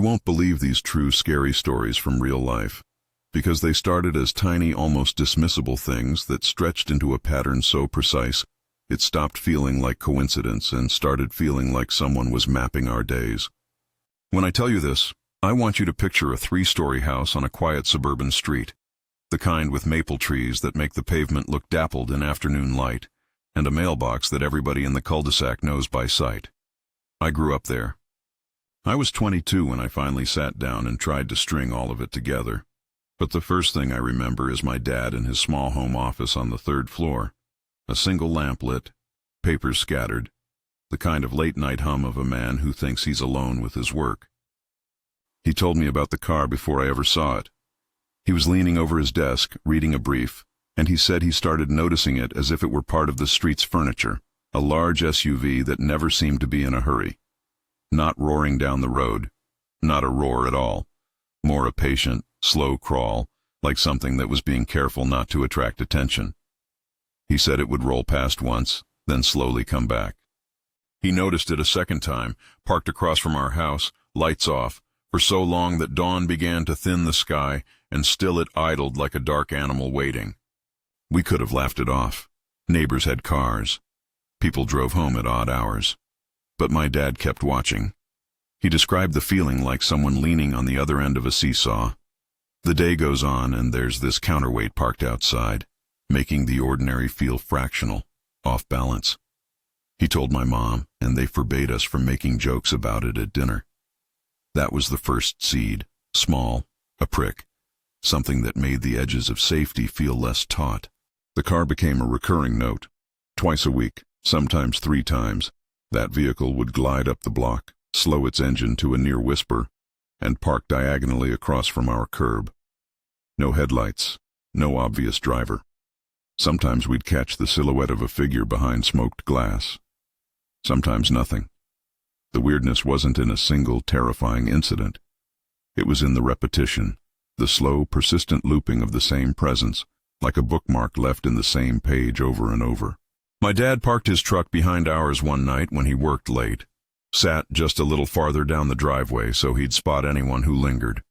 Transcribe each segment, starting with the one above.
You won't believe these true scary stories from real life, because they started as tiny, almost dismissible things that stretched into a pattern so precise, it stopped feeling like coincidence and started feeling like someone was mapping our days. When I tell you this, I want you to picture a 3-story house on a quiet suburban street, the kind with maple trees that make the pavement look dappled in afternoon light, and a mailbox that everybody in the cul-de-sac knows by sight. I grew up there. I was 22 when I finally sat down and tried to string all of it together. But the first thing I remember is my dad in his small home office on the 3rd floor. A single lamp lit, papers scattered, the kind of late-night hum of a man who thinks he's alone with his work. He told me about the car before I ever saw it. He was leaning over his desk, reading a brief, and he said he started noticing it as if it were part of the street's furniture, a large SUV that never seemed to be in a hurry. Not roaring down the road, not a roar at all, more a patient, slow crawl, like something that was being careful not to attract attention. He said it would roll past once, then slowly come back. He noticed it a second time, parked across from our house, lights off, for so long that dawn began to thin the sky, and still it idled like a dark animal waiting. We could have laughed it off. Neighbors had cars. People drove home at odd hours. But my dad kept watching. He described the feeling like someone leaning on the other end of a seesaw. The day goes on and there's this counterweight parked outside, making the ordinary feel fractional, off balance. He told my mom, and they forbade us from making jokes about it at dinner. That was the first seed, small, a prick, something that made the edges of safety feel less taut. The car became a recurring note. Twice a week, sometimes 3 times, that vehicle would glide up the block, slow its engine to a near whisper, and park diagonally across from our curb. No headlights, no obvious driver. Sometimes we'd catch the silhouette of a figure behind smoked glass. Sometimes nothing. The weirdness wasn't in a single terrifying incident. It was in the repetition, the slow, persistent looping of the same presence, like a bookmark left in the same page over and over. My dad parked his truck behind ours one night when he worked late, sat just a little farther down the driveway so he'd spot anyone who lingered.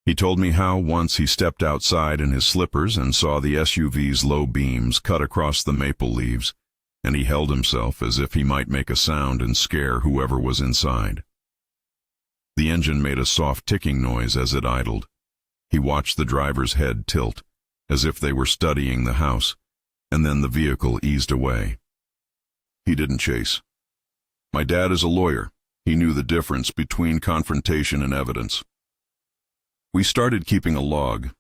He told me how once he stepped outside in his slippers and saw the SUV's low beams cut across the maple leaves, and he held himself as if he might make a sound and scare whoever was inside. The engine made a soft ticking noise as it idled. He watched the driver's head tilt, as if they were studying the house, and then the vehicle eased away. He didn't chase. My dad is a lawyer. He knew the difference between confrontation and evidence. We started keeping a log.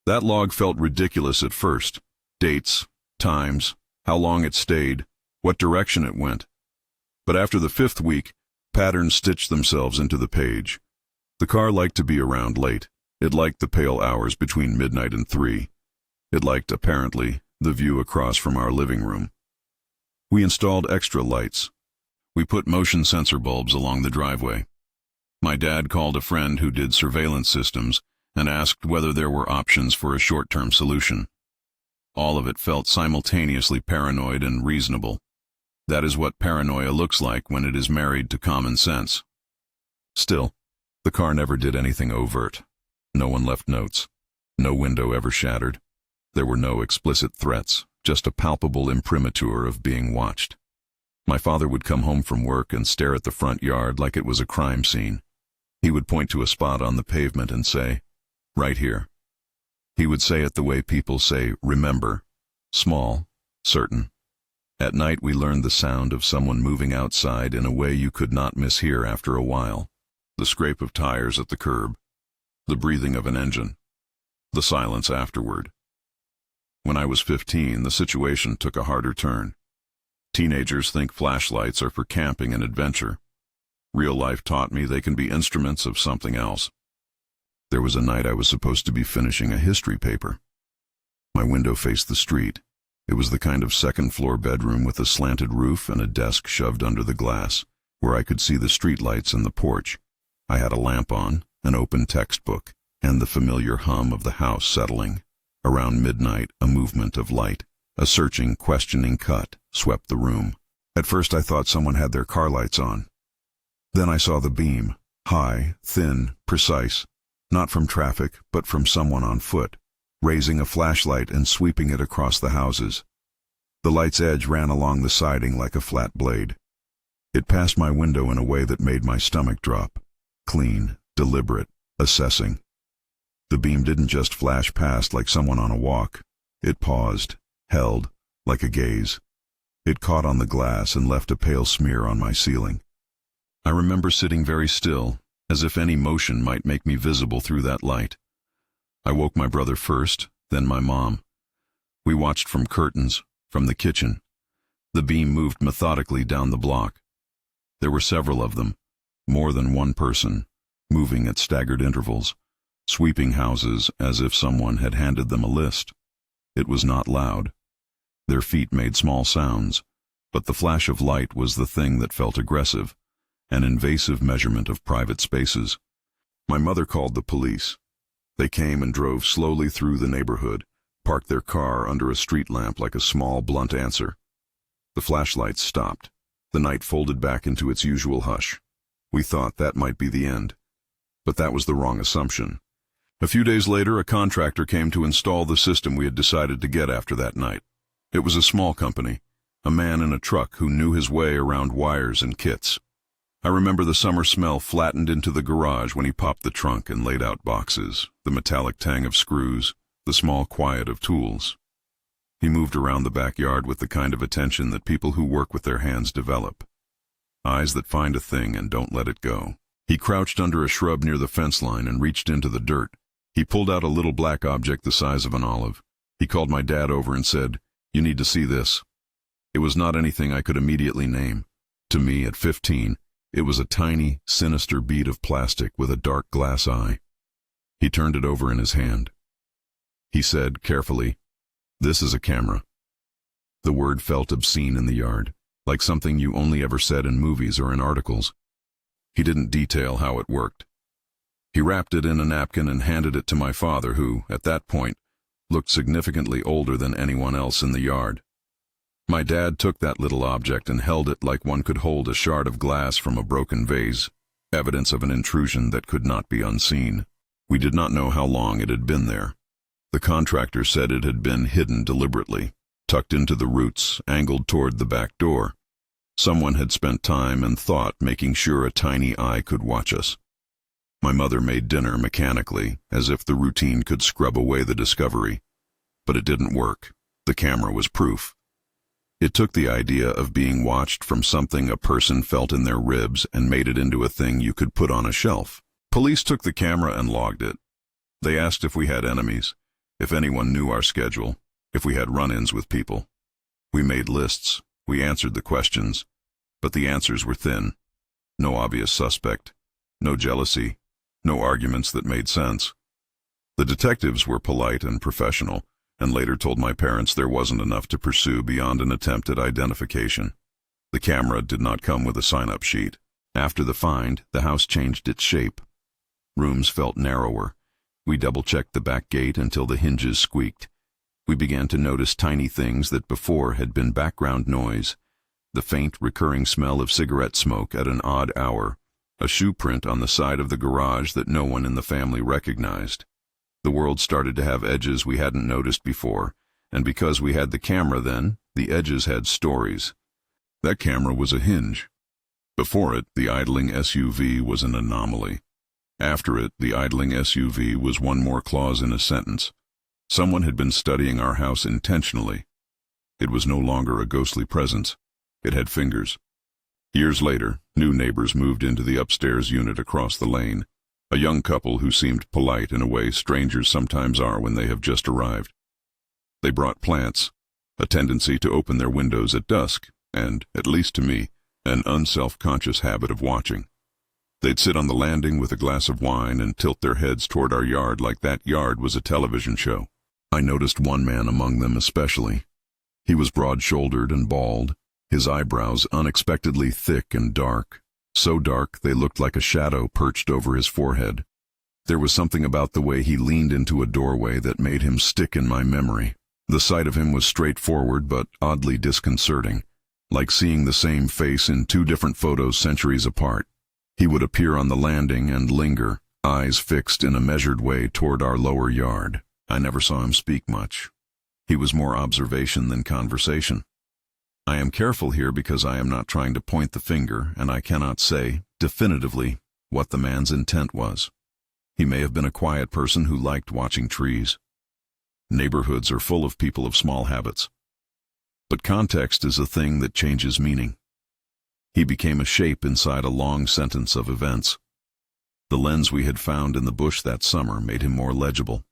That log felt ridiculous at first. Dates, times, how long it stayed, what direction it went. But after the 5th week, patterns stitched themselves into the page. The car liked to be around late. It liked the pale hours between midnight and 3. It liked, apparently, the view across from our living room. We installed extra lights. We put motion sensor bulbs along the driveway. My dad called a friend who did surveillance systems and asked whether there were options for a short-term solution. All of it felt simultaneously paranoid and reasonable. That is what paranoia looks like when it is married to common sense. Still, the car never did anything overt. No one left notes. No window ever shattered. There were no explicit threats, just a palpable imprimatur of being watched. My father would come home from work and stare at the front yard like it was a crime scene. He would point to a spot on the pavement and say, "Right here." He would say it the way people say, "Remember," small, certain. At night we learned the sound of someone moving outside in a way you could not mishear after a while. The scrape of tires at the curb, the breathing of an engine, the silence afterward. When I was 15, the situation took a harder turn. Teenagers think flashlights are for camping and adventure. Real life taught me they can be instruments of something else. There was a night I was supposed to be finishing a history paper. My window faced the street. It was the kind of 2nd-floor bedroom with a slanted roof and a desk shoved under the glass, where I could see the streetlights and the porch. I had a lamp on, an open textbook, and the familiar hum of the house settling. Around midnight, a movement of light, a searching, questioning cut, swept the room. At first I thought someone had their car lights on. Then I saw the beam, High, thin, precise, not from traffic, but from someone on foot, raising a flashlight and sweeping it across the houses. The light's edge ran along the siding like a flat blade. It passed my window in a way that made my stomach drop. Clean, deliberate, assessing. The beam didn't just flash past like someone on a walk. It paused, held, like a gaze. It caught on the glass and left a pale smear on my ceiling. I remember sitting very still, as if any motion might make me visible through that light. I woke my brother first, then my mom. We watched from curtains, from the kitchen. The beam moved methodically down the block. There were several of them, more than one person, moving at staggered intervals, sweeping houses as if someone had handed them a list. It was not loud. Their feet made small sounds, but the flash of light was the thing that felt aggressive, an invasive measurement of private spaces. My mother called the police. They came and drove slowly through the neighborhood, parked their car under a street lamp like a small, blunt answer. The flashlights stopped. The night folded back into its usual hush. We thought that might be the end. But that was the wrong assumption. A few days later, a contractor came to install the system we had decided to get after that night. It was a small company, a man in a truck who knew his way around wires and kits. I remember the summer smell flattened into the garage when he popped the trunk and laid out boxes, the metallic tang of screws, the small quiet of tools. He moved around the backyard with the kind of attention that people who work with their hands develop. Eyes that find a thing and don't let it go. He crouched under a shrub near the fence line and reached into the dirt. He pulled out a little black object the size of an olive. He called my dad over and said, "You need to see this." It was not anything I could immediately name. To me, at 15, it was a tiny, sinister bead of plastic with a dark glass eye. He turned it over in his hand. He said, carefully, "This is a camera." The word felt obscene in the yard, like something you only ever said in movies or in articles. He didn't detail how it worked. He wrapped it in a napkin and handed it to my father, who, at that point, looked significantly older than anyone else in the yard. My dad took that little object and held it like one could hold a shard of glass from a broken vase, evidence of an intrusion that could not be unseen. We did not know how long it had been there. The contractor said it had been hidden deliberately, tucked into the roots, angled toward the back door. Someone had spent time and thought making sure a tiny eye could watch us. My mother made dinner mechanically, as if the routine could scrub away the discovery. But it didn't work. The camera was proof. It took the idea of being watched from something a person felt in their ribs and made it into a thing you could put on a shelf. Police took the camera and logged it. They asked if we had enemies, if anyone knew our schedule, if we had run-ins with people. We made lists. We answered the questions. But the answers were thin. No obvious suspect. No jealousy. No arguments that made sense. The detectives were polite and professional, and later told my parents there wasn't enough to pursue beyond an attempt at identification. The camera did not come with a sign-up sheet. After the find, the house changed its shape. Rooms felt narrower. We double-checked the back gate until the hinges squeaked. We began to notice tiny things that before had been background noise. The faint, recurring smell of cigarette smoke at an odd hour. A shoe print on the side of the garage that no one in the family recognized. The world started to have edges we hadn't noticed before, and because we had the camera then, the edges had stories. That camera was a hinge. Before it, the idling SUV was an anomaly. After it, the idling SUV was one more clause in a sentence. Someone had been studying our house intentionally. It was no longer a ghostly presence. It had fingers. Years later, new neighbors moved into the upstairs unit across the lane. A young couple who seemed polite in a way strangers sometimes are when they have just arrived. They brought plants, a tendency to open their windows at dusk, and, at least to me, an unself-conscious habit of watching. They'd sit on the landing with a glass of wine and tilt their heads toward our yard like that yard was a television show. I noticed one man among them especially. He was broad-shouldered and bald, his eyebrows unexpectedly thick and dark, so dark they looked like a shadow perched over his forehead. There was something about the way he leaned into a doorway that made him stick in my memory. The sight of him was straightforward but oddly disconcerting, like seeing the same face in two different photos centuries apart. He would appear on the landing and linger, eyes fixed in a measured way toward our lower yard. I never saw him speak much. He was more observation than conversation. I am careful here because I am not trying to point the finger, and I cannot say, definitively, what the man's intent was. He may have been a quiet person who liked watching trees. Neighborhoods are full of people of small habits. But context is a thing that changes meaning. He became a shape inside a long sentence of events. The lens we had found in the bush that summer made him more legible.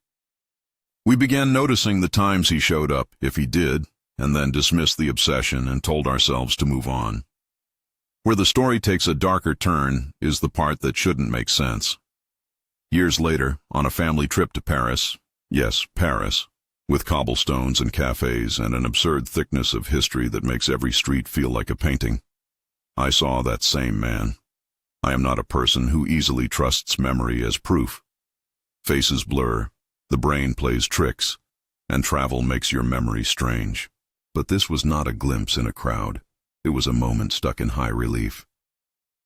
We began noticing the times he showed up, if he did, and then dismissed the obsession and told ourselves to move on. Where the story takes a darker turn is the part that shouldn't make sense. Years later, on a family trip to Paris, yes, Paris, with cobblestones and cafes and an absurd thickness of history that makes every street feel like a painting, I saw that same man. I am not a person who easily trusts memory as proof. Faces blur, the brain plays tricks, and travel makes your memory strange. But this was not a glimpse in a crowd. It was a moment stuck in high relief.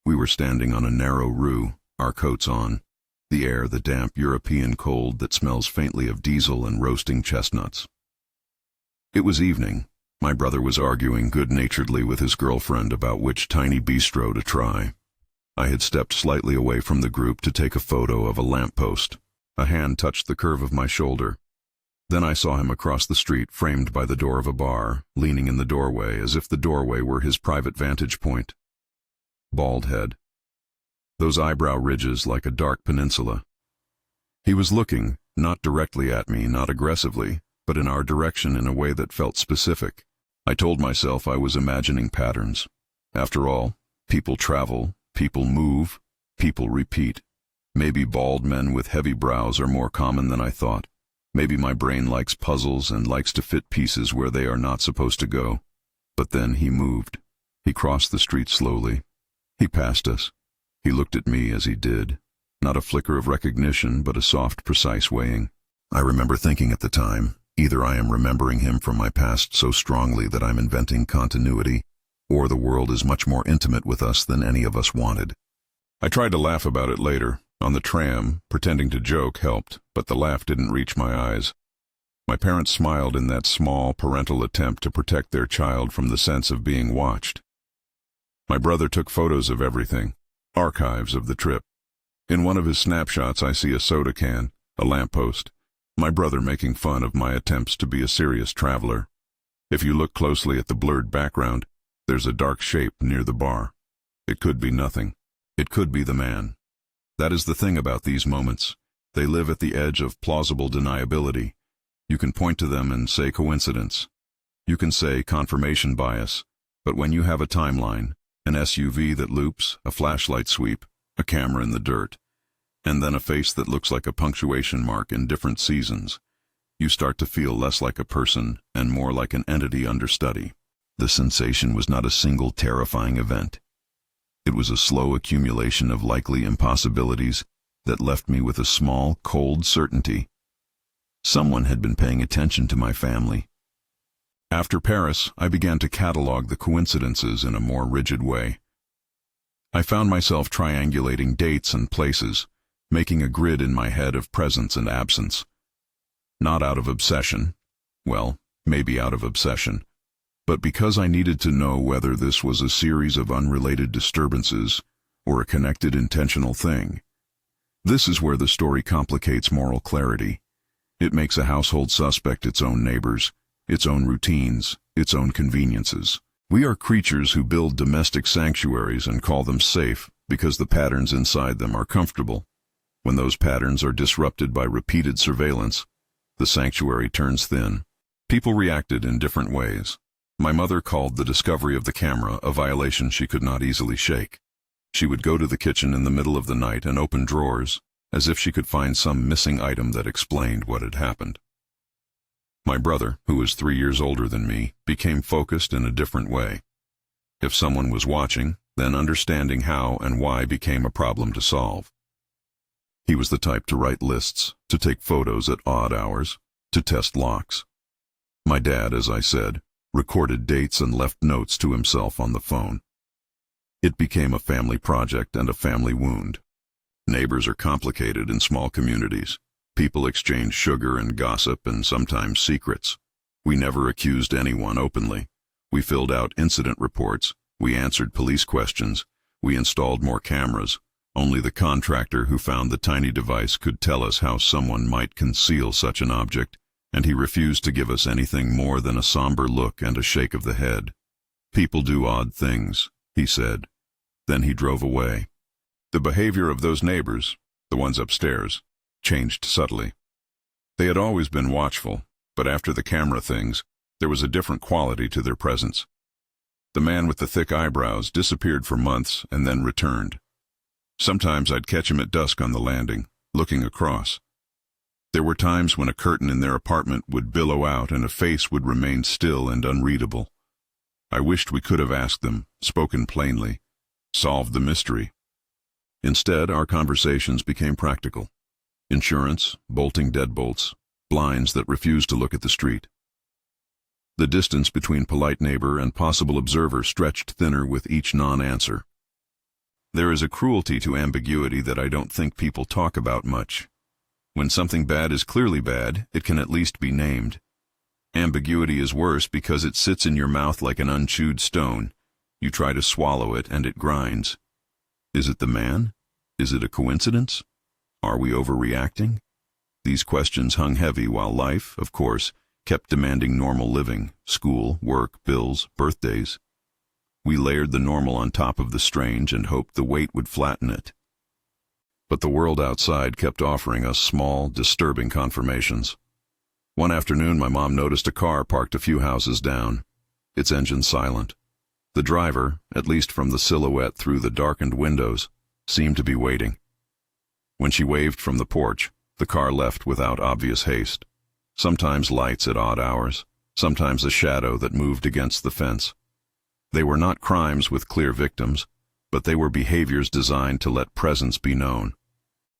We were standing on a narrow rue, our coats on, the air the damp European cold that smells faintly of diesel and roasting chestnuts. It was evening. My brother was arguing good-naturedly with his girlfriend about which tiny bistro to try. I had stepped slightly away from the group to take a photo of a lamppost. A hand touched the curve of my shoulder. Then I saw him across the street, framed by the door of a bar, leaning in the doorway as if the doorway were his private vantage point. Bald head. Those eyebrow ridges like a dark peninsula. He was looking, not directly at me, not aggressively, but in our direction in a way that felt specific. I told myself I was imagining patterns. After all, people travel, people move, people repeat. Maybe bald men with heavy brows are more common than I thought. Maybe my brain likes puzzles and likes to fit pieces where they are not supposed to go. But then he moved. He crossed the street slowly. He passed us. He looked at me as he did. Not a flicker of recognition, but a soft, precise weighing. I remember thinking at the time, either I am remembering him from my past so strongly that I'm inventing continuity, or the world is much more intimate with us than any of us wanted. I tried to laugh about it later. On the tram, pretending to joke helped, but the laugh didn't reach my eyes. My parents smiled in that small, parental attempt to protect their child from the sense of being watched. My brother took photos of everything, archives of the trip. In one of his snapshots I see a soda can, a lamppost, my brother making fun of my attempts to be a serious traveler. If you look closely at the blurred background, there's a dark shape near the bar. It could be nothing. It could be the man. That is the thing about these moments. They live at the edge of plausible deniability. You can point to them and say coincidence. You can say confirmation bias. But when you have a timeline, an SUV that loops, a flashlight sweep, a camera in the dirt, and then a face that looks like a punctuation mark in different seasons, you start to feel less like a person and more like an entity under study. The sensation was not a single terrifying event. It was a slow accumulation of likely impossibilities that left me with a small, cold certainty. Someone had been paying attention to my family. After Paris, I began to catalog the coincidences in a more rigid way. I found myself triangulating dates and places, making a grid in my head of presence and absence. Not out of obsession, well, maybe out of obsession, but because I needed to know whether this was a series of unrelated disturbances or a connected intentional thing. This is where the story complicates moral clarity. It makes a household suspect its own neighbors, its own routines, its own conveniences. We are creatures who build domestic sanctuaries and call them safe because the patterns inside them are comfortable. When those patterns are disrupted by repeated surveillance, the sanctuary turns thin. People reacted in different ways. My mother called the discovery of the camera a violation she could not easily shake. She would go to the kitchen in the middle of the night and open drawers, as if she could find some missing item that explained what had happened. My brother, who was 3 years older than me, became focused in a different way. If someone was watching, then understanding how and why became a problem to solve. He was the type to write lists, to take photos at odd hours, to test locks. My dad, as I said, recorded dates and left notes to himself on the phone. It became a family project and a family wound. Neighbors are complicated in small communities. People exchange sugar and gossip and sometimes secrets. We never accused anyone openly. We filled out incident reports. We answered police questions. We installed more cameras. Only the contractor who found the tiny device could tell us how someone might conceal such an object, and he refused to give us anything more than a somber look and a shake of the head. "People do odd things," he said. Then he drove away. The behavior of those neighbors, the ones upstairs, changed subtly. They had always been watchful, but after the camera things, there was a different quality to their presence. The man with the thick eyebrows disappeared for months and then returned. Sometimes I'd catch him at dusk on the landing, looking across. There were times when a curtain in their apartment would billow out and a face would remain still and unreadable. I wished we could have asked them, spoken plainly, solved the mystery. Instead, our conversations became practical. Insurance, bolting deadbolts, blinds that refused to look at the street. The distance between polite neighbor and possible observer stretched thinner with each non-answer. There is a cruelty to ambiguity that I don't think people talk about much. When something bad is clearly bad, it can at least be named. Ambiguity is worse because it sits in your mouth like an unchewed stone. You try to swallow it and it grinds. Is it the man? Is it a coincidence? Are we overreacting? These questions hung heavy while life, of course, kept demanding normal living, school, work, bills, birthdays. We layered the normal on top of the strange and hoped the weight would flatten it. But the world outside kept offering us small, disturbing confirmations. One afternoon, my mom noticed a car parked a few houses down, its engine silent. The driver, at least from the silhouette through the darkened windows, seemed to be waiting. When she waved from the porch, the car left without obvious haste. Sometimes lights at odd hours, sometimes a shadow that moved against the fence. They were not crimes with clear victims, but they were behaviors designed to let presence be known.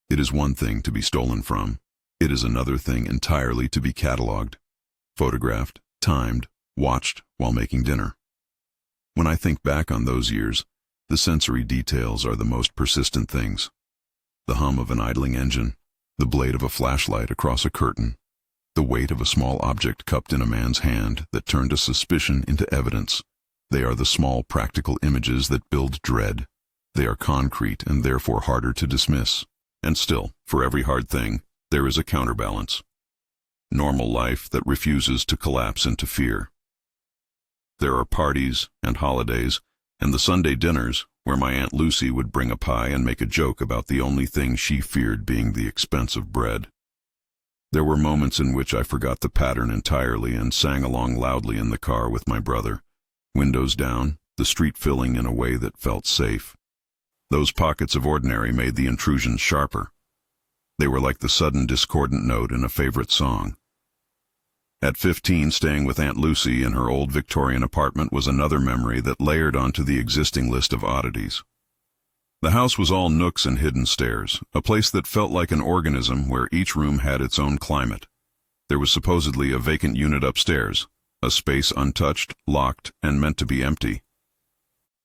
It is one thing to be stolen from. It is another thing entirely to be catalogued, photographed, timed, watched while making dinner. When I think back on those years, the sensory details are the most persistent things. The hum of an idling engine, the blade of a flashlight across a curtain, the weight of a small object cupped in a man's hand that turned a suspicion into evidence. They are the small practical images that build dread. They are concrete and therefore harder to dismiss. And still, for every hard thing, there is a counterbalance. Normal life that refuses to collapse into fear. There are parties and holidays, and the Sunday dinners where my Aunt Lucy would bring a pie and make a joke about the only thing she feared being the expense of bread. There were moments in which I forgot the pattern entirely and sang along loudly in the car with my brother. Windows down, the street filling in a way that felt safe. Those pockets of ordinary made the intrusions sharper. They were like the sudden discordant note in a favorite song. At 15, staying with Aunt Lucy in her old Victorian apartment was another memory that layered onto the existing list of oddities. The house was all nooks and hidden stairs, a place that felt like an organism where each room had its own climate. There was supposedly a vacant unit upstairs, a space untouched, locked, and meant to be empty.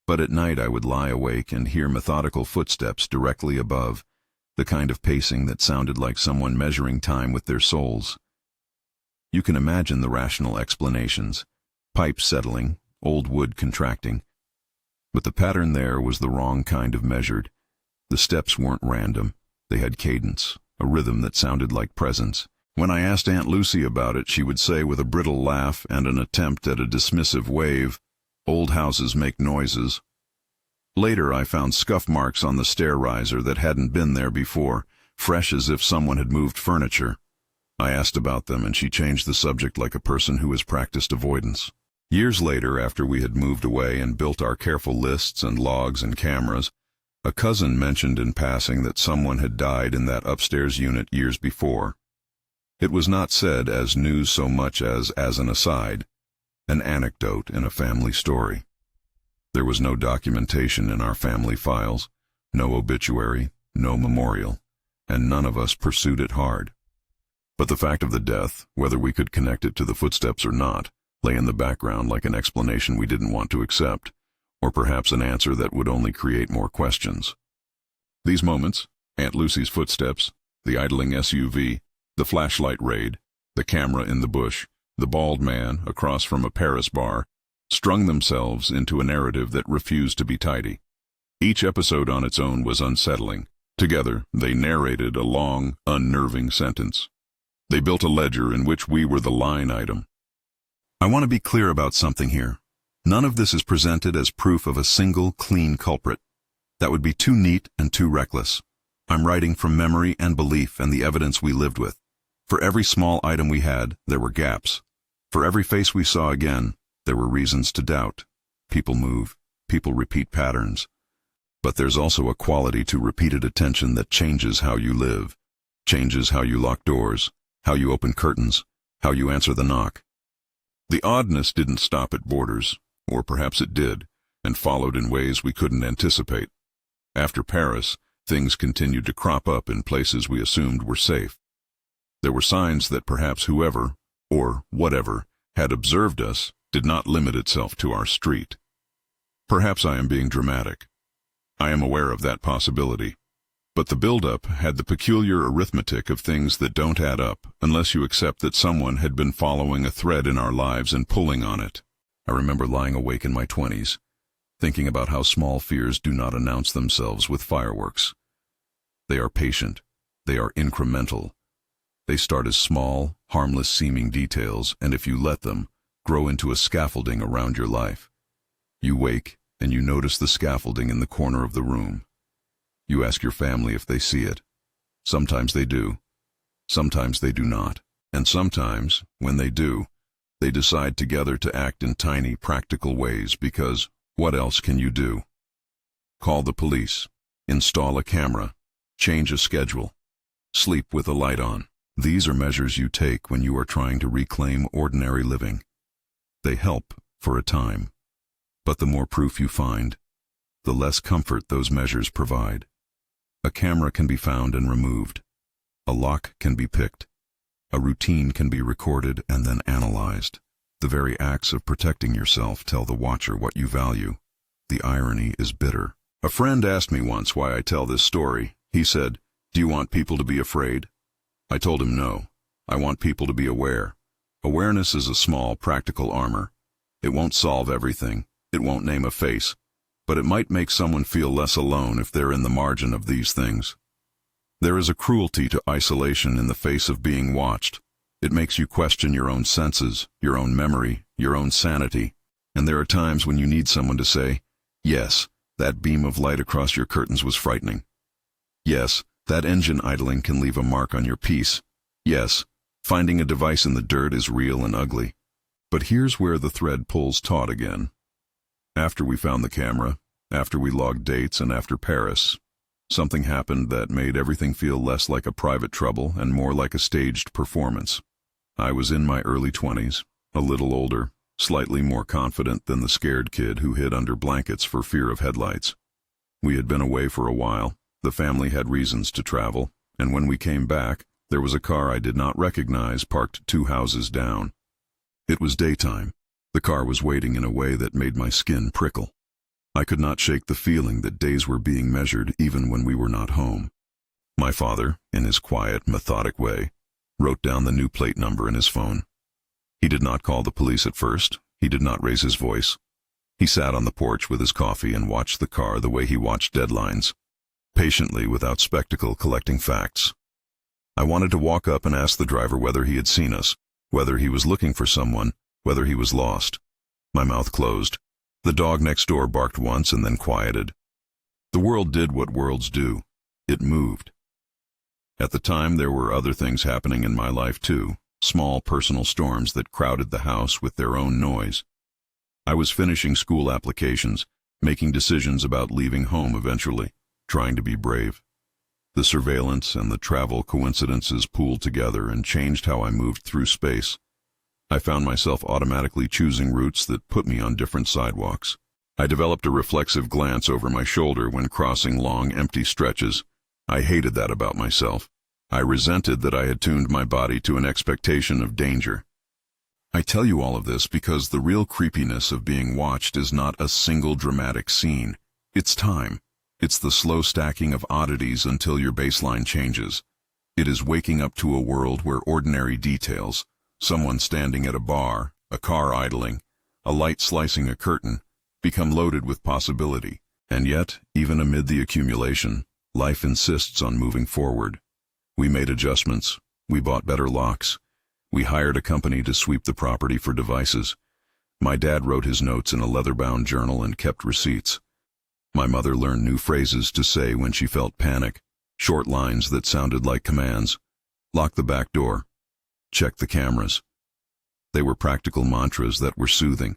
But at night I would lie awake and hear methodical footsteps directly above, the kind of pacing that sounded like someone measuring time with their souls. You can imagine the rational explanations, pipes settling, old wood contracting. But the pattern there was the wrong kind of measured. The steps weren't random. They had cadence, a rhythm that sounded like presence. When I asked Aunt Lucy about it, she would say with a brittle laugh and an attempt at a dismissive wave, "Old houses make noises." Later I found scuff marks on the stair riser that hadn't been there before, fresh as if someone had moved furniture. I asked about them and she changed the subject like a person who has practiced avoidance. Years later, after we had moved away and built our careful lists and logs and cameras, a cousin mentioned in passing that someone had died in that upstairs unit years before. It was not said as news so much as an aside, an anecdote in a family story. There was no documentation in our family files, no obituary, no memorial, and none of us pursued it hard. But the fact of the death, whether we could connect it to the footsteps or not, lay in the background like an explanation we didn't want to accept. or perhaps an answer that would only create more questions. These moments, Aunt Lucy's footsteps, the idling SUV, the flashlight raid, the camera in the bush, the bald man across from a Paris bar, strung themselves into a narrative that refused to be tidy. Each episode on its own was unsettling. Together, they narrated a long, unnerving sentence. They built a ledger in which we were the line item. I want to be clear about something here. None of this is presented as proof of a single, clean culprit. That would be too neat and too reckless. I'm writing from memory and belief and the evidence we lived with. For every small item we had, there were gaps. For every face we saw again, there were reasons to doubt. People move. People repeat patterns. But there's also a quality to repeated attention that changes how you live, changes how you lock doors, how you open curtains, how you answer the knock. The oddness didn't stop at borders, or perhaps it did, and followed in ways we couldn't anticipate. After Paris, things continued to crop up in places we assumed were safe. There were signs that perhaps whoever, or whatever, had observed us did not limit itself to our street. Perhaps I am being dramatic. I am aware of that possibility. But the build-up had the peculiar arithmetic of things that don't add up unless you accept that someone had been following a thread in our lives and pulling on it. I remember lying awake in my 20s, thinking about how small fears do not announce themselves with fireworks. They are patient. They are incremental. They start as small, harmless-seeming details, and if you let them, grow into a scaffolding around your life. You wake, and you notice the scaffolding in the corner of the room. You ask your family if they see it. Sometimes they do. Sometimes they do not. And sometimes, when they do, they decide together to act in tiny, practical ways because what else can you do? Call the police. Install a camera. Change a schedule. Sleep with a light on. These are measures you take when you are trying to reclaim ordinary living. They help for a time. But the more proof you find, the less comfort those measures provide. A camera can be found and removed. A lock can be picked. A routine can be recorded and then analyzed. The very acts of protecting yourself tell the watcher what you value. The irony is bitter. A friend asked me once why I tell this story. He said, "Do you want people to be afraid?" I told him no. I want people to be aware. Awareness is a small, practical armor. It won't solve everything. It won't name a face, but it might make someone feel less alone if they're in the margin of these things. There is a cruelty to isolation in the face of being watched. It makes you question your own senses, your own memory, your own sanity, and there are times when you need someone to say, "Yes, that beam of light across your curtains was frightening. Yes, that engine idling can leave a mark on your peace. Yes, finding a device in the dirt is real and ugly." But here's where the thread pulls taut again. After we found the camera, after we logged dates, and after Paris, something happened that made everything feel less like a private trouble and more like a staged performance. I was in my early 20s, a little older, slightly more confident than the scared kid who hid under blankets for fear of headlights. We had been away for a while, the family had reasons to travel, and when we came back, there was a car I did not recognize parked 2 houses down. It was daytime. The car was waiting in a way that made my skin prickle. I could not shake the feeling that days were being measured even when we were not home. My father, in his quiet, methodic way, wrote down the new plate number in his phone. He did not call the police at first. He did not raise his voice. He sat on the porch with his coffee and watched the car the way he watched deadlines, patiently without spectacle, collecting facts. I wanted to walk up and ask the driver whether he had seen us, whether he was looking for someone, whether he was lost. My mouth closed. The dog next door barked once and then quieted. The world did what worlds do. It moved. At the time, there were other things happening in my life too, small personal storms that crowded the house with their own noise. I was finishing school applications, making decisions about leaving home eventually, trying to be brave. The surveillance and the travel coincidences pooled together and changed how I moved through space. I found myself automatically choosing routes that put me on different sidewalks. I developed a reflexive glance over my shoulder when crossing long, empty stretches. I hated that about myself. I resented that I had tuned my body to an expectation of danger. I tell you all of this because the real creepiness of being watched is not a single dramatic scene. It's time. It's the slow stacking of oddities until your baseline changes. It is waking up to a world where ordinary details, someone standing at a bar, a car idling, a light slicing a curtain, become loaded with possibility. And yet, even amid the accumulation, life insists on moving forward. We made adjustments. We bought better locks. We hired a company to sweep the property for devices. My dad wrote his notes in a leather-bound journal and kept receipts. My mother learned new phrases to say when she felt panic, short lines that sounded like commands. Lock the back door. Check the cameras. They were practical mantras that were soothing.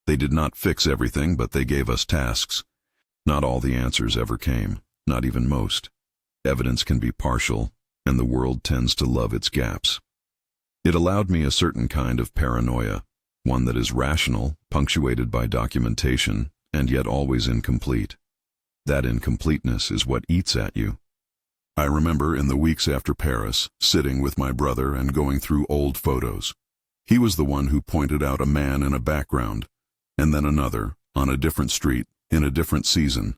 They did not fix everything, but they gave us tasks. Not all the answers ever came, not even most. Evidence can be partial, and the world tends to love its gaps. It allowed me a certain kind of paranoia, one that is rational, punctuated by documentation, and yet always incomplete. That incompleteness is what eats at you. I remember in the weeks after Paris, sitting with my brother and going through old photos. He was the one who pointed out a man in a background, and then another, on a different street, in a different season.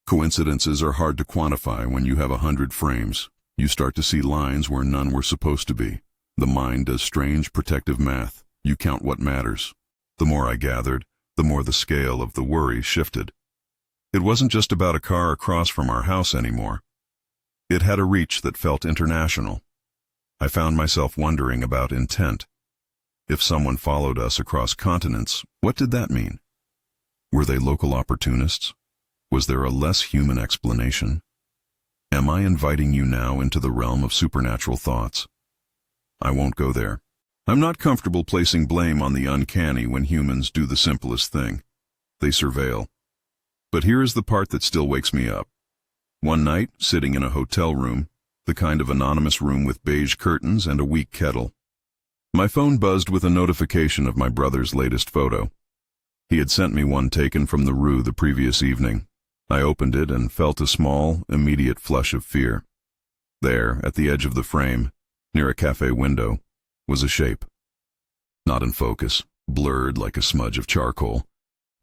Coincidences are hard to quantify when you have 100 frames. You start to see lines where none were supposed to be. The mind does strange protective math. You count what matters. The more I gathered, the more the scale of the worry shifted. It wasn't just about a car across from our house anymore. It had a reach that felt international. I found myself wondering about intent. If someone followed us across continents, what did that mean? Were they local opportunists? Was there a less human explanation? Am I inviting you now into the realm of supernatural thoughts? I won't go there. I'm not comfortable placing blame on the uncanny when humans do the simplest thing. They surveil. But here is the part that still wakes me up. One night, sitting in a hotel room, the kind of anonymous room with beige curtains and a weak kettle, my phone buzzed with a notification of my brother's latest photo. He had sent me one taken from the Rue the previous evening. I opened it and felt a small, immediate flush of fear. There, at the edge of the frame, near a cafe window, was a shape. Not in focus, blurred like a smudge of charcoal,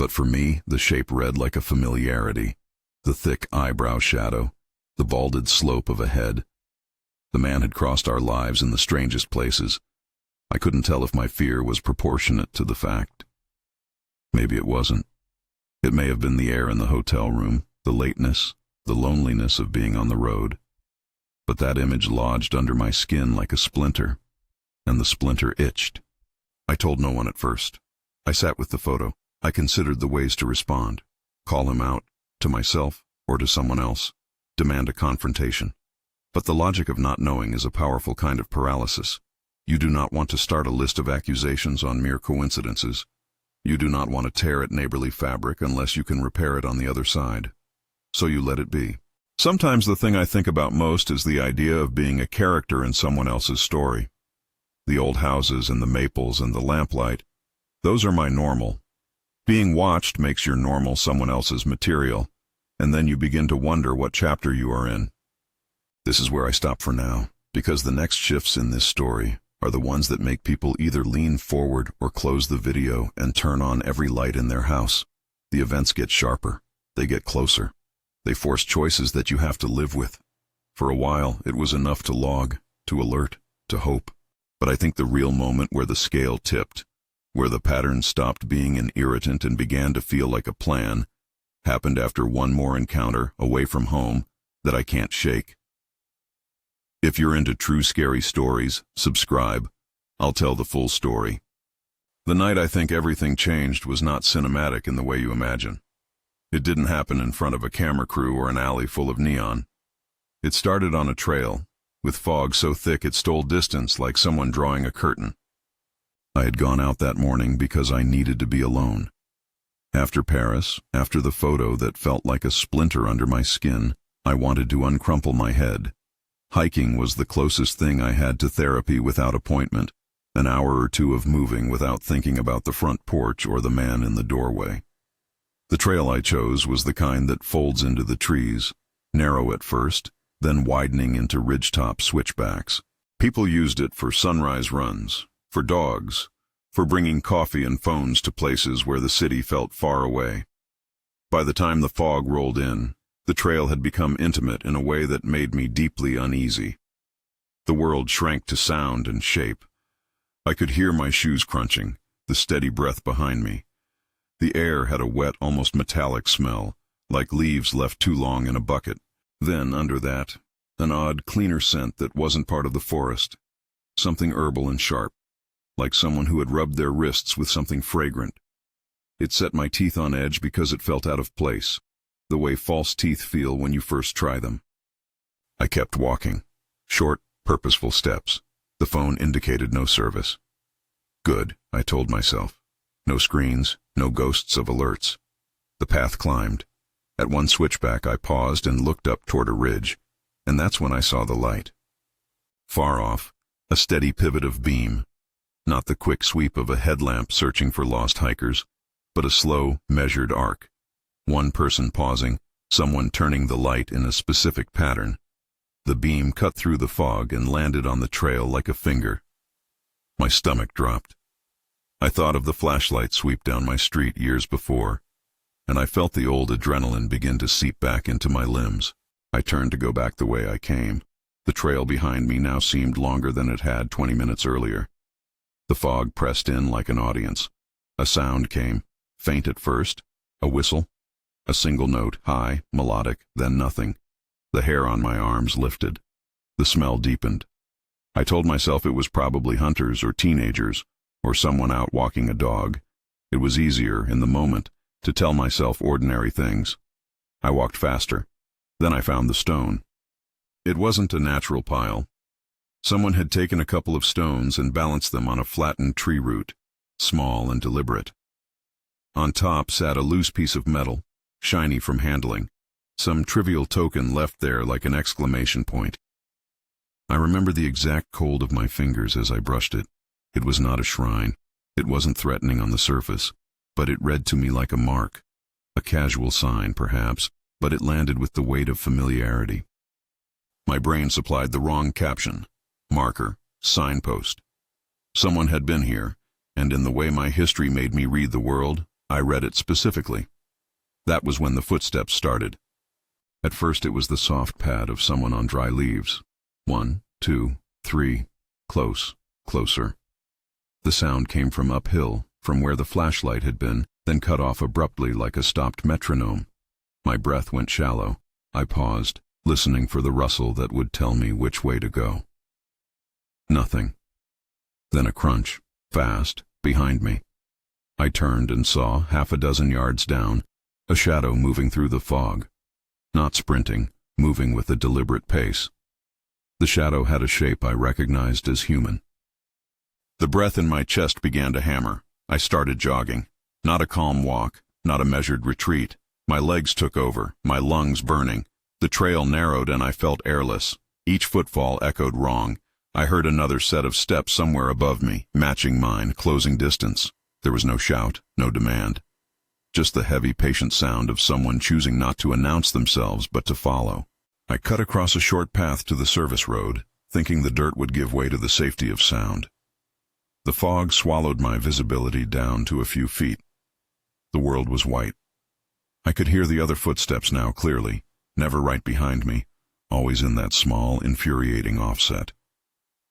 but for me, the shape read like a familiarity. The thick eyebrow shadow, the balded slope of a head. The man had crossed our lives in the strangest places. I couldn't tell if my fear was proportionate to the fact. Maybe it wasn't. It may have been the air in the hotel room, the lateness, the loneliness of being on the road. But that image lodged under my skin like a splinter, and the splinter itched. I told no one at first. I sat with the photo. I considered the ways to respond. Call him out, to myself or to someone else. Demand a confrontation. But the logic of not knowing is a powerful kind of paralysis. You do not want to start a list of accusations on mere coincidences. You do not want to tear at neighborly fabric unless you can repair it on the other side. So you let it be. Sometimes the thing I think about most is the idea of being a character in someone else's story. The old houses and the maples and the lamplight, those are my normal. Being watched makes your normal someone else's material, and then you begin to wonder what chapter you are in. This is where I stop for now, because the next shifts in this story are the ones that make people either lean forward or close the video and turn on every light in their house. The events get sharper. They get closer. They force choices that you have to live with. For a while, it was enough to log, to alert, to hope. But I think the real moment where the scale tipped, where the pattern stopped being an irritant and began to feel like a plan, happened after one more encounter away from home that I can't shake. If you're into true scary stories, subscribe. I'll tell the full story. The night I think everything changed was not cinematic in the way you imagine. It didn't happen in front of a camera crew or an alley full of neon. It started on a trail, with fog so thick it stole distance like someone drawing a curtain. I had gone out that morning because I needed to be alone. After Paris, after the photo that felt like a splinter under my skin, I wanted to uncrumple my head. Hiking was the closest thing I had to therapy without appointment, an hour or two of moving without thinking about the front porch or the man in the doorway. The trail I chose was the kind that folds into the trees, narrow at first, then widening into ridgetop switchbacks. People used it for sunrise runs, for dogs, for bringing coffee and phones to places where the city felt far away. By the time the fog rolled in, the trail had become intimate in a way that made me deeply uneasy. The world shrank to sound and shape. I could hear my shoes crunching, the steady breath behind me. The air had a wet, almost metallic smell, like leaves left too long in a bucket. Then, under that, an odd, cleaner scent that wasn't part of the forest. Something herbal and sharp, like someone who had rubbed their wrists with something fragrant. It set my teeth on edge because it felt out of place, the way false teeth feel when you first try them. I kept walking. Short, purposeful steps. The phone indicated no service. Good, I told myself. No screens, no ghosts of alerts. The path climbed. At one switchback I paused and looked up toward a ridge, and that's when I saw the light. Far off, a steady pivot of beam. Not the quick sweep of a headlamp searching for lost hikers, but a slow, measured arc. One person pausing, someone turning the light in a specific pattern. The beam cut through the fog and landed on the trail like a finger. My stomach dropped. I thought of the flashlight sweep down my street years before, and I felt the old adrenaline begin to seep back into my limbs. I turned to go back the way I came. The trail behind me now seemed longer than it had 20 minutes earlier. The fog pressed in like an audience. A sound came. Faint at first, a whistle, a single note, high, melodic, then nothing. The hair on my arms lifted. The smell deepened. I told myself it was probably hunters or teenagers, or someone out walking a dog. It was easier, in the moment, to tell myself ordinary things. I walked faster. Then I found the stone. It wasn't a natural pile. Someone had taken a couple of stones and balanced them on a flattened tree root, small and deliberate. On top sat a loose piece of metal, shiny from handling, some trivial token left there like an exclamation point. I remember the exact cold of my fingers as I brushed it. It was not a shrine. It wasn't threatening on the surface, but it read to me like a mark. A casual sign, perhaps, but it landed with the weight of familiarity. My brain supplied the wrong caption. Marker, signpost. Someone had been here, and in the way my history made me read the world, I read it specifically. That was when the footsteps started. At first it was the soft pad of someone on dry leaves. 1, 2, 3, close, closer. The sound came from uphill, from where the flashlight had been, then cut off abruptly like a stopped metronome. My breath went shallow. I paused, listening for the rustle that would tell me which way to go. Nothing. Then a crunch, fast, behind me. I turned and saw, half a dozen yards down, a shadow moving through the fog. Not sprinting, moving with a deliberate pace. The shadow had a shape I recognized as human. The breath in my chest began to hammer. I started jogging. Not a calm walk, not a measured retreat. My legs took over, my lungs burning. The trail narrowed and I felt airless. Each footfall echoed wrong. I heard another set of steps somewhere above me, matching mine, closing distance. There was no shout, no demand. Just the heavy, patient sound of someone choosing not to announce themselves but to follow. I cut across a short path to the service road, thinking the dirt would give way to the safety of sound. The fog swallowed my visibility down to a few feet. The world was white. I could hear the other footsteps now clearly, never right behind me, always in that small, infuriating offset.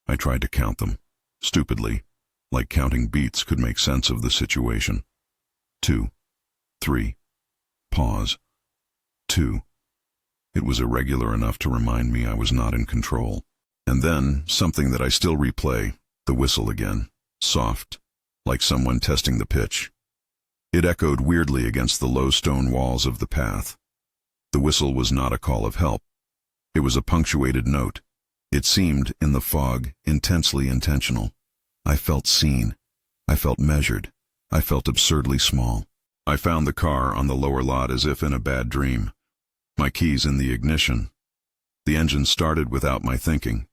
I tried to count them, stupidly, like counting beats could make sense of the situation. 2, 3, pause. 2. It was irregular enough to remind me I was not in control. And then, something that I still replay, the whistle again, soft, like someone testing the pitch. It echoed weirdly against the low stone walls of the path. The whistle was not a call of help. It was a punctuated note. It seemed, in the fog, intensely intentional. I felt seen. I felt measured. I felt absurdly small. I found the car on the lower lot as if in a bad dream. My keys in the ignition. The engine started without my thinking.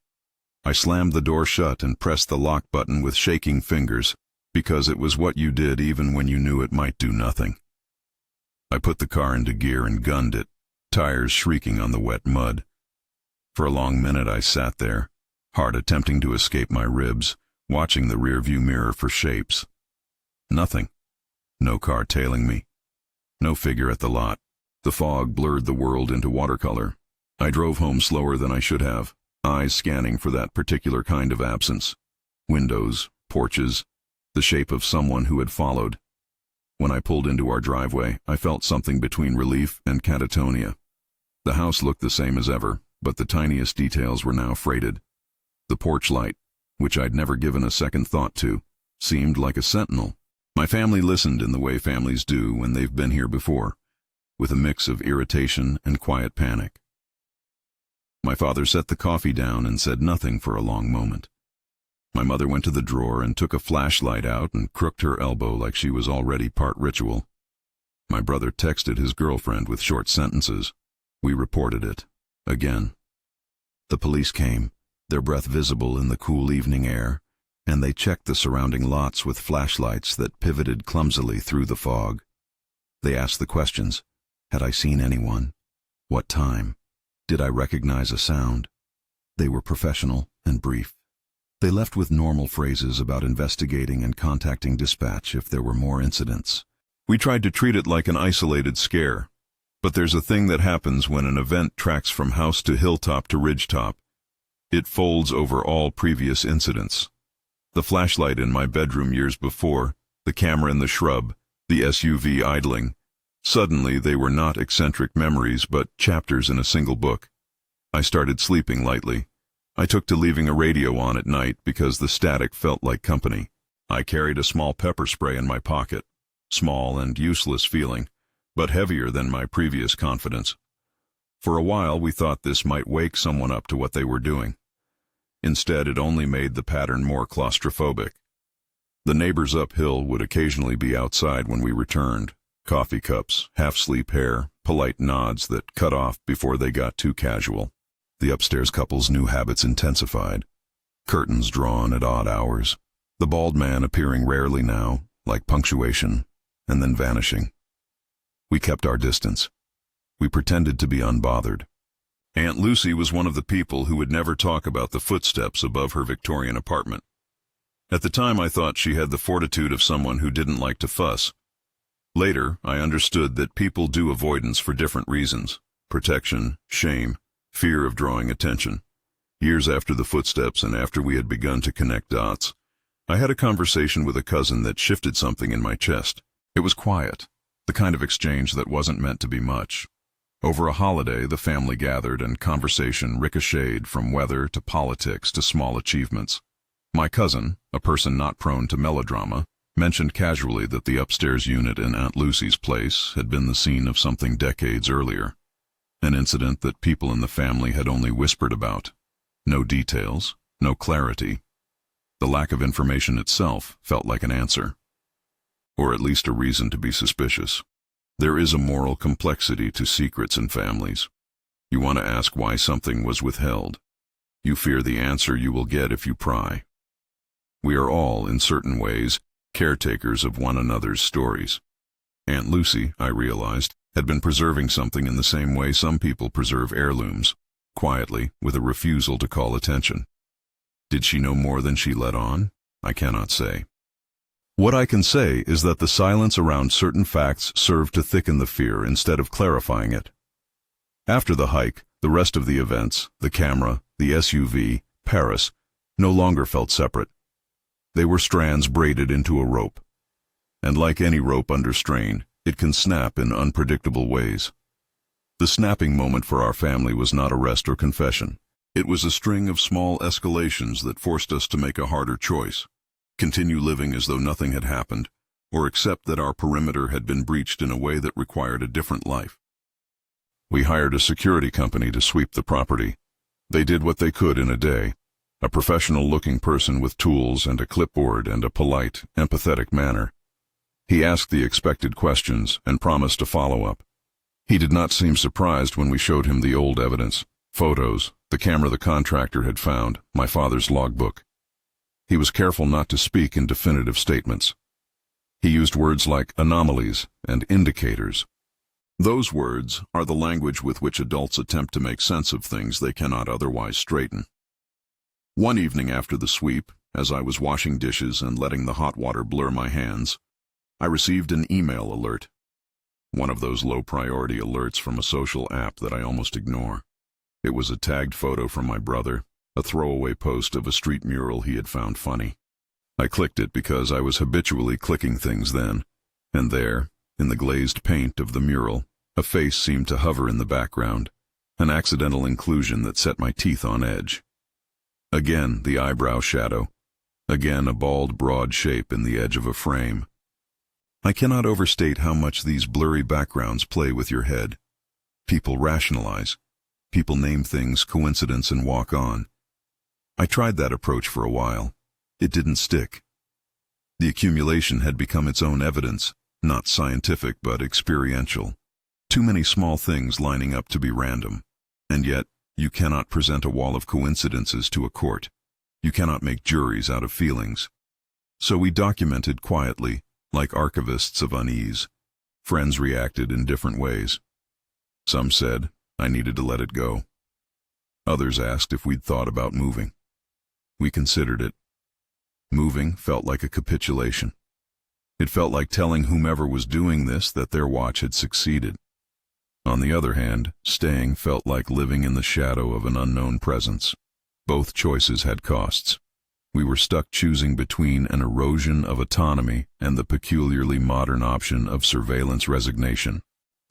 I slammed the door shut and pressed the lock button with shaking fingers, because it was what you did even when you knew it might do nothing. I put the car into gear and gunned it, tires shrieking on the wet mud. For a long minute I sat there, heart attempting to escape my ribs, watching the rearview mirror for shapes, Nothing. No car tailing me. No figure at the lot. The fog blurred the world into watercolor. I drove home slower than I should have, eyes scanning for that particular kind of absence. Windows, porches, the shape of someone who had followed. When I pulled into our driveway, I felt something between relief and catatonia. The house looked the same as ever, but the tiniest details were now freighted. The porch light, which I'd never given a second thought to, seemed like a sentinel. My family listened in the way families do when they've been here before, with a mix of irritation and quiet panic. My father set the coffee down and said nothing for a long moment. My mother went to the drawer and took a flashlight out and crooked her elbow like she was already part ritual. My brother texted his girlfriend with short sentences. We reported it. Again. The police came, their breath visible in the cool evening air, and they checked the surrounding lots with flashlights that pivoted clumsily through the fog. They asked the questions. Had I seen anyone? What time? Did I recognize a sound? They were professional and brief. They left with normal phrases about investigating and contacting dispatch if there were more incidents. We tried to treat it like an isolated scare, but there's a thing that happens when an event tracks from house to hilltop to ridgetop. It folds over all previous incidents. The flashlight in my bedroom years before, the camera in the shrub, the SUV idling. Suddenly they were not eccentric memories but chapters in a single book. I started sleeping lightly. I took to leaving a radio on at night because the static felt like company. I carried a small pepper spray in my pocket, small and useless feeling, but heavier than my previous confidence. For a while we thought this might wake someone up to what they were doing. Instead, it only made the pattern more claustrophobic. The neighbors uphill would occasionally be outside when we returned. Coffee cups, half-sleep hair, polite nods that cut off before they got too casual. The upstairs couple's new habits intensified. Curtains drawn at odd hours. The bald man appearing rarely now, like punctuation, and then vanishing. We kept our distance. We pretended to be unbothered. Aunt Lucy was one of the people who would never talk about the footsteps above her Victorian apartment. At the time I thought she had the fortitude of someone who didn't like to fuss. Later, I understood that people do avoidance for different reasons: protection, shame, fear of drawing attention. Years after the footsteps and after we had begun to connect dots, I had a conversation with a cousin that shifted something in my chest. It was quiet, the kind of exchange that wasn't meant to be much. Over a holiday, the family gathered and conversation ricocheted from weather to politics to small achievements. My cousin, a person not prone to melodrama, mentioned casually that the upstairs unit in Aunt Lucy's place had been the scene of something decades earlier. An incident that people in the family had only whispered about. No details, no clarity. The lack of information itself felt like an answer. Or at least a reason to be suspicious. There is a moral complexity to secrets in families. You want to ask why something was withheld. You fear the answer you will get if you pry. We are all, in certain ways, caretakers of one another's stories. Aunt Lucy, I realized, had been preserving something in the same way some people preserve heirlooms, quietly, with a refusal to call attention. Did she know more than she let on? I cannot say. What I can say is that the silence around certain facts served to thicken the fear instead of clarifying it. After the hike, the rest of the events, the camera, the SUV, Paris, no longer felt separate. They were strands braided into a rope. And like any rope under strain, it can snap in unpredictable ways. The snapping moment for our family was not arrest or confession. It was a string of small escalations that forced us to make a harder choice: continue living as though nothing had happened, or accept that our perimeter had been breached in a way that required a different life. We hired a security company to sweep the property. They did what they could in a day. A professional-looking person with tools and a clipboard and a polite, empathetic manner. He asked the expected questions and promised to follow up. He did not seem surprised when we showed him the old evidence, photos, the camera the contractor had found, my father's logbook. He was careful not to speak in definitive statements. He used words like anomalies and indicators. Those words are the language with which adults attempt to make sense of things they cannot otherwise straighten. One evening after the sweep, as I was washing dishes and letting the hot water blur my hands, I received an email alert. One of those low-priority alerts from a social app that I almost ignore. It was a tagged photo from my brother, a throwaway post of a street mural he had found funny. I clicked it because I was habitually clicking things then, and there, in the glazed paint of the mural, a face seemed to hover in the background, an accidental inclusion that set my teeth on edge. Again, the eyebrow shadow. Again, a bald, broad shape in the edge of a frame. I cannot overstate how much these blurry backgrounds play with your head. People rationalize. People name things coincidence and walk on. I tried that approach for a while. It didn't stick. The accumulation had become its own evidence, not scientific but experiential. Too many small things lining up to be random. And yet, you cannot present a wall of coincidences to a court. You cannot make juries out of feelings. So we documented quietly, like archivists of unease. Friends reacted in different ways. Some said I needed to let it go. Others asked if we'd thought about moving. We considered it. Moving felt like a capitulation. It felt like telling whomever was doing this that their watch had succeeded. On the other hand, staying felt like living in the shadow of an unknown presence. Both choices had costs. We were stuck choosing between an erosion of autonomy and the peculiarly modern option of surveillance resignation.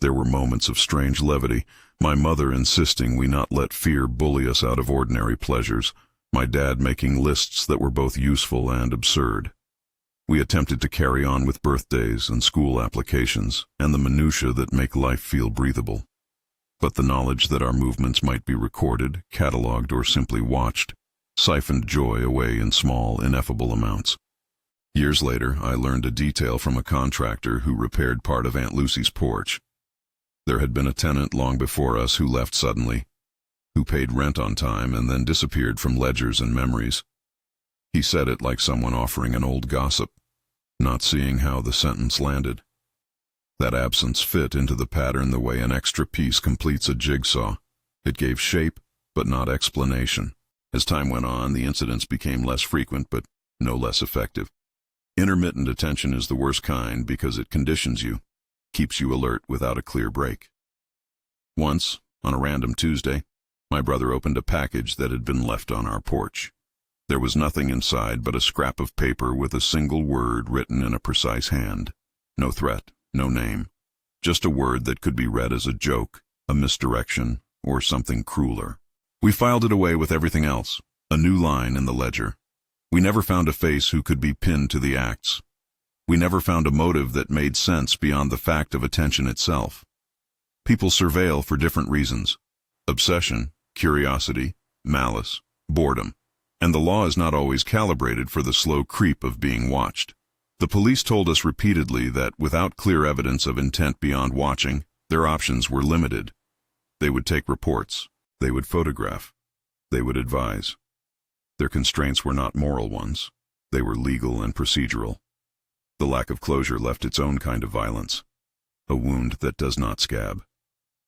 There were moments of strange levity, my mother insisting we not let fear bully us out of ordinary pleasures, my dad making lists that were both useful and absurd. We attempted to carry on with birthdays and school applications and the minutiae that make life feel breathable. But the knowledge that our movements might be recorded, catalogued, or simply watched siphoned joy away in small, ineffable amounts. Years later, I learned a detail from a contractor who repaired part of Aunt Lucy's porch. There had been a tenant long before us who left suddenly, who paid rent on time and then disappeared from ledgers and memories. He said it like someone offering an old gossip, not seeing how the sentence landed. That absence fit into the pattern the way an extra piece completes a jigsaw. It gave shape, but not explanation. As time went on, the incidents became less frequent, but no less effective. Intermittent attention is the worst kind because it conditions you, keeps you alert without a clear break. Once, on a random Tuesday, my brother opened a package that had been left on our porch. There was nothing inside but a scrap of paper with a single word written in a precise hand. No threat, no name. Just a word that could be read as a joke, a misdirection, or something crueler. We filed it away with everything else, a new line in the ledger. We never found a face who could be pinned to the acts. We never found a motive that made sense beyond the fact of attention itself. People surveil for different reasons: obsession, curiosity, malice, boredom. And the law is not always calibrated for the slow creep of being watched. The police told us repeatedly that without clear evidence of intent beyond watching, their options were limited. They would take reports. They would photograph. They would advise. Their constraints were not moral ones. They were legal and procedural. The lack of closure left its own kind of violence, a wound that does not scab.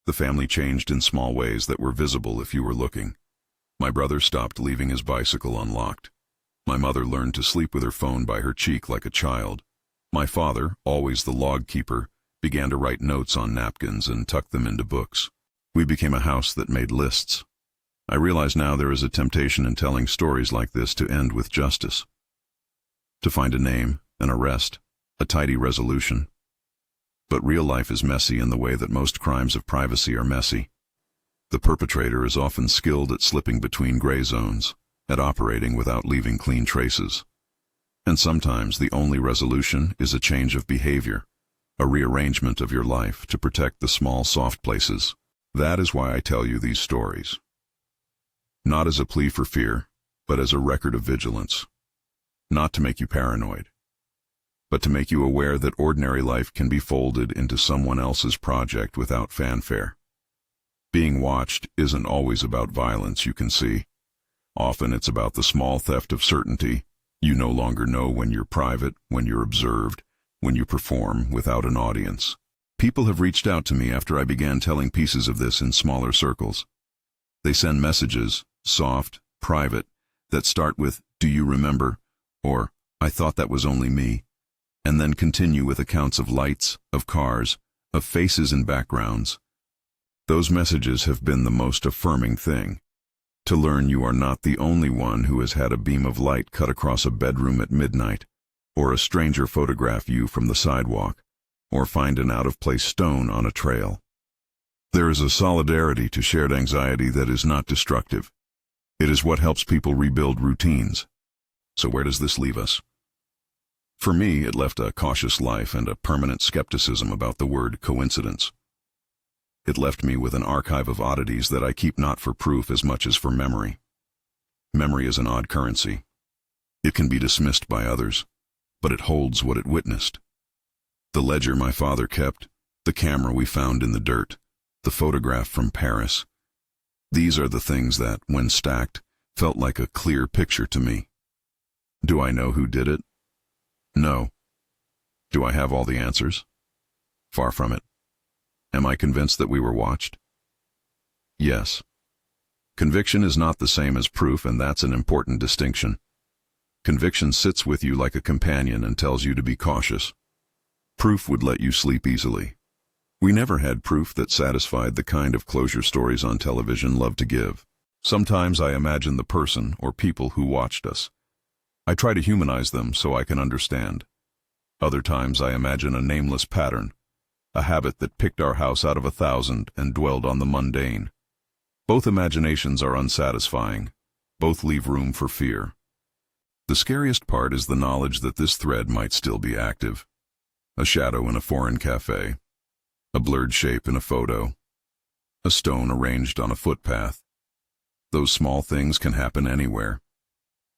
The family changed in small ways that were visible if you were looking. My brother stopped leaving his bicycle unlocked. My mother learned to sleep with her phone by her cheek like a child. My father, always the log keeper, began to write notes on napkins and tuck them into books. We became a house that made lists. I realize now there is a temptation in telling stories like this to end with justice. To find a name, an arrest, a tidy resolution. But real life is messy in the way that most crimes of privacy are messy. The perpetrator is often skilled at slipping between gray zones, at operating without leaving clean traces. And sometimes the only resolution is a change of behavior, a rearrangement of your life to protect the small, soft places. That is why I tell you these stories. Not as a plea for fear, but as a record of vigilance. Not to make you paranoid, but to make you aware that ordinary life can be folded into someone else's project without fanfare. Being watched isn't always about violence, you can see. Often it's about the small theft of certainty. You no longer know when you're private, when you're observed, when you perform without an audience. People have reached out to me after I began telling pieces of this in smaller circles. They send messages, soft, private, that start with, "Do you remember?" or "I thought that was only me." and then continue with accounts of lights, of cars, of faces and backgrounds. Those messages have been the most affirming thing. To learn you are not the only one who has had a beam of light cut across a bedroom at midnight, or a stranger photograph you from the sidewalk, or find an out-of-place stone on a trail. There is a solidarity to shared anxiety that is not destructive. It is what helps people rebuild routines. So where does this leave us? For me, it left a cautious life and a permanent skepticism about the word coincidence. It left me with an archive of oddities that I keep not for proof as much as for memory. Memory is an odd currency. It can be dismissed by others, but it holds what it witnessed. The ledger my father kept, the camera we found in the dirt, the photograph from Paris. These are the things that, when stacked, felt like a clear picture to me. Do I know who did it? No. Do I have all the answers? Far from it. Am I convinced that we were watched? Yes. Conviction is not the same as proof, and that's an important distinction. Conviction sits with you like a companion and tells you to be cautious. Proof would let you sleep easily. We never had proof that satisfied the kind of closure stories on television love to give. Sometimes I imagine the person or people who watched us. I try to humanize them so I can understand. Other times I imagine a nameless pattern, a habit that picked our house out of 1,000 and dwelled on the mundane. Both imaginations are unsatisfying. Both leave room for fear. The scariest part is the knowledge that this thread might still be active. A shadow in a foreign cafe. A blurred shape in a photo. A stone arranged on a footpath. Those small things can happen anywhere.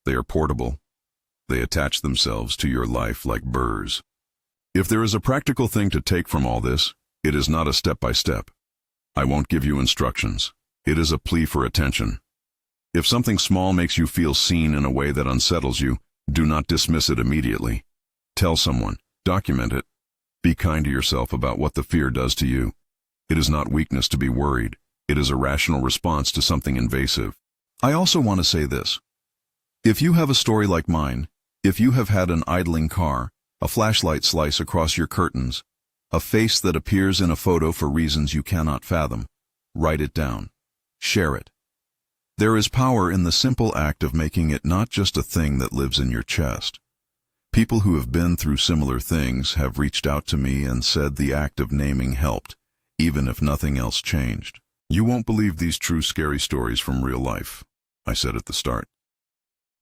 They are portable. They attach themselves to your life like burrs. If there is a practical thing to take from all this, it is not a step-by-step. I won't give you instructions. It is a plea for attention. If something small makes you feel seen in a way that unsettles you, do not dismiss it immediately. Tell someone. Document it. Be kind to yourself about what the fear does to you. It is not weakness to be worried. It is a rational response to something invasive. I also want to say this. If you have a story like mine, if you have had an idling car, a flashlight slice across your curtains, a face that appears in a photo for reasons you cannot fathom, write it down. Share it. There is power in the simple act of making it not just a thing that lives in your chest. People who have been through similar things have reached out to me and said the act of naming helped, even if nothing else changed. You won't believe these true scary stories from real life, I said at the start.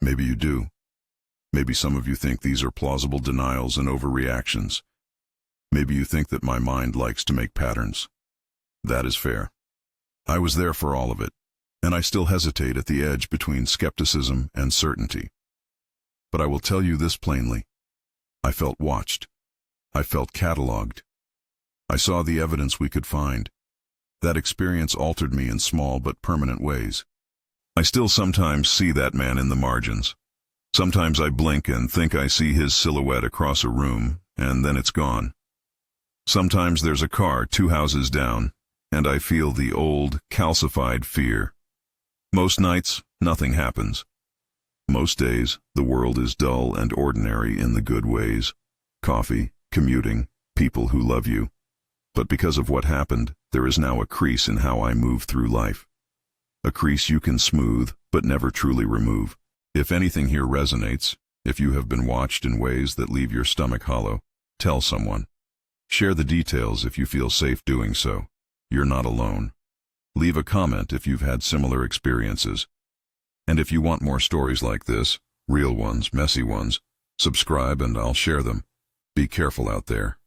Maybe you do. Maybe some of you think these are plausible denials and overreactions. Maybe you think that my mind likes to make patterns. That is fair. I was there for all of it, and I still hesitate at the edge between skepticism and certainty. But I will tell you this plainly. I felt watched. I felt cataloged. I saw the evidence we could find. That experience altered me in small but permanent ways. I still sometimes see that man in the margins. Sometimes I blink and think I see his silhouette across a room, and then it's gone. Sometimes there's a car 2 houses down, and I feel the old, calcified fear. Most nights, nothing happens. Most days, the world is dull and ordinary in the good ways. Coffee, commuting, people who love you. But because of what happened, there is now a crease in how I move through life. A crease you can smooth, but never truly remove. If anything here resonates, if you have been watched in ways that leave your stomach hollow, tell someone. Share the details if you feel safe doing so. You're not alone. Leave a comment if you've had similar experiences. And if you want more stories like this, real ones, messy ones, subscribe and I'll share them. Be careful out there.